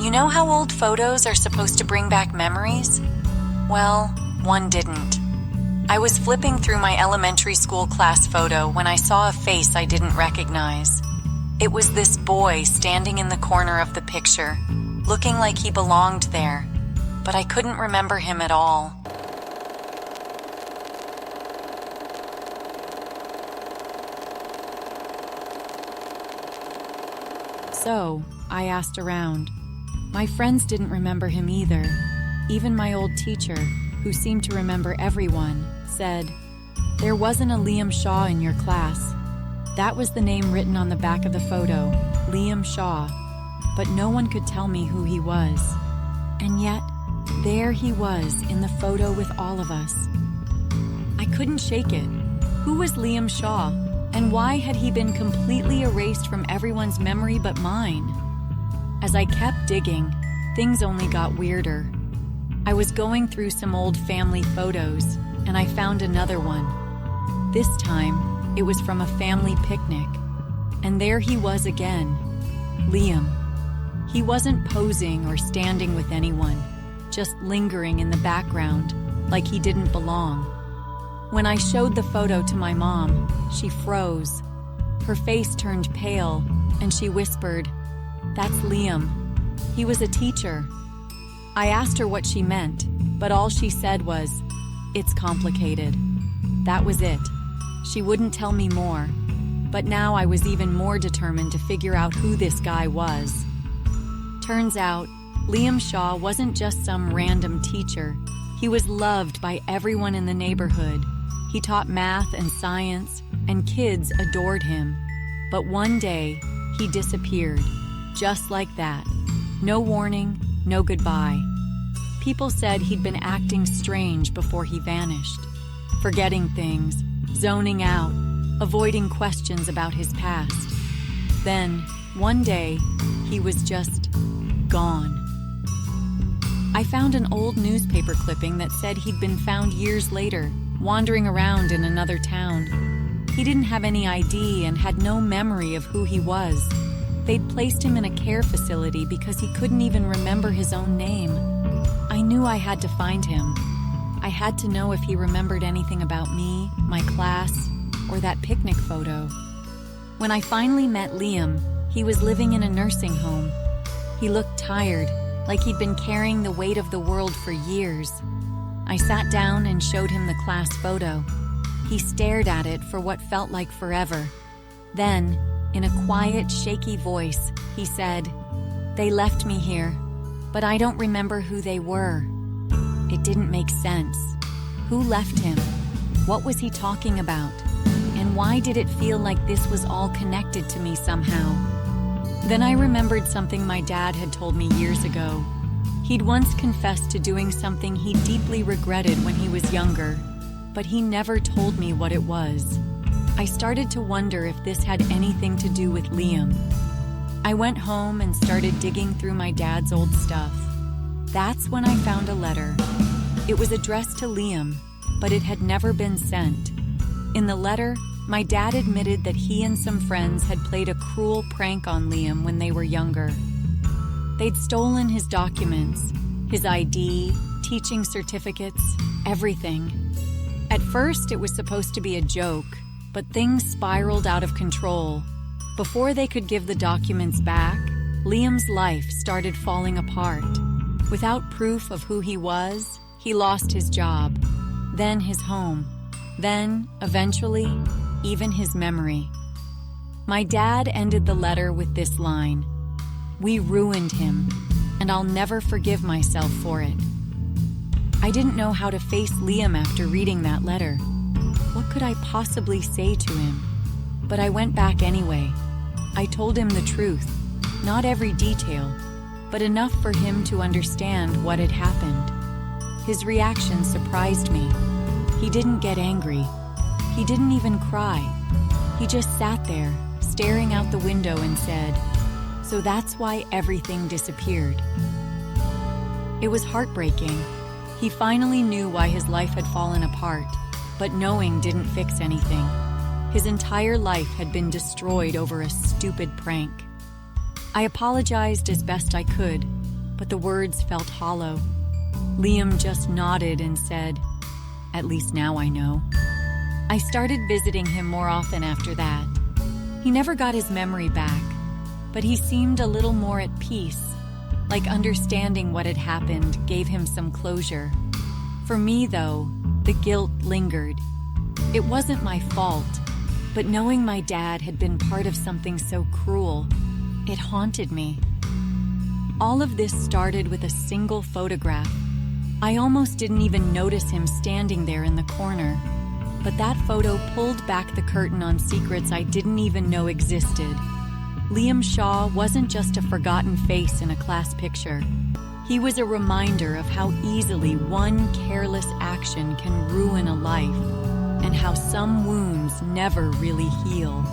You know how old photos are supposed to bring back memories? Well, one didn't. I was flipping through my elementary school class photo when I saw a face I didn't recognize. It was this boy standing in the corner of the picture, looking like he belonged there, but I couldn't remember him at all. So, I asked around. My friends didn't remember him either. Even my old teacher, who seemed to remember everyone, said, "There wasn't a Liam Shaw in your class." That was the name written on the back of the photo, Liam Shaw, but no one could tell me who he was. And yet, there he was in the photo with all of us. I couldn't shake it. Who was Liam Shaw, and why had he been completely erased from everyone's memory but mine? As I kept digging, things only got weirder. I was going through some old family photos, and I found another one. This time, it was from a family picnic, and there he was again, Liam. He wasn't posing or standing with anyone, just lingering in the background, like he didn't belong. When I showed the photo to my mom, she froze. Her face turned pale, and she whispered, "That's Liam. He was a teacher." I asked her what she meant, but all she said was, "It's complicated." That was it. She wouldn't tell me more, but now I was even more determined to figure out who this guy was. Turns out, Liam Shaw wasn't just some random teacher. He was loved by everyone in the neighborhood. He taught math and science, and kids adored him. But one day, he disappeared, just like that. No warning, no goodbye. People said he'd been acting strange before he vanished, forgetting things, zoning out, avoiding questions about his past. Then, one day, he was just gone. I found an old newspaper clipping that said he'd been found years later, wandering around in another town. He didn't have any ID and had no memory of who he was. They'd placed him in a care facility because he couldn't even remember his own name. I knew I had to find him. I had to know if he remembered anything about me, my class, or that picnic photo. When I finally met Liam, he was living in a nursing home. He looked tired, like he'd been carrying the weight of the world for years. I sat down and showed him the class photo. He stared at it for what felt like forever. Then, in a quiet, shaky voice, he said, "They left me here, but I don't remember who they were." It didn't make sense. Who left him? What was he talking about? And why did it feel like this was all connected to me somehow? Then I remembered something my dad had told me years ago. He'd once confessed to doing something he deeply regretted when he was younger, but he never told me what it was. I started to wonder if this had anything to do with Liam. I went home and started digging through my dad's old stuff. That's when I found a letter. It was addressed to Liam, but it had never been sent. In the letter, my dad admitted that he and some friends had played a cruel prank on Liam when they were younger. They'd stolen his documents, his ID, teaching certificates, everything. At first, it was supposed to be a joke, but things spiraled out of control. Before they could give the documents back, Liam's life started falling apart. Without proof of who he was, he lost his job, then his home, then, eventually, even his memory. My dad ended the letter with this line, "We ruined him, and I'll never forgive myself for it." I didn't know how to face Liam after reading that letter. What could I possibly say to him? But I went back anyway. I told him the truth, not every detail, but enough for him to understand what had happened. His reaction surprised me. He didn't get angry. He didn't even cry. He just sat there, staring out the window and said, "So that's why everything disappeared." It was heartbreaking. He finally knew why his life had fallen apart, but knowing didn't fix anything. His entire life had been destroyed over a stupid prank. I apologized as best I could, but the words felt hollow. Liam just nodded and said, "At least now I know." I started visiting him more often after that. He never got his memory back, but he seemed a little more at peace, like understanding what had happened gave him some closure. For me, though, the guilt lingered. It wasn't my fault, but knowing my dad had been part of something so cruel, it haunted me. All of this started with a single photograph. I almost didn't even notice him standing there in the corner, but that photo pulled back the curtain on secrets I didn't even know existed. Liam Shaw wasn't just a forgotten face in a class picture. He was a reminder of how easily one careless action can ruin a life, and how some wounds never really heal.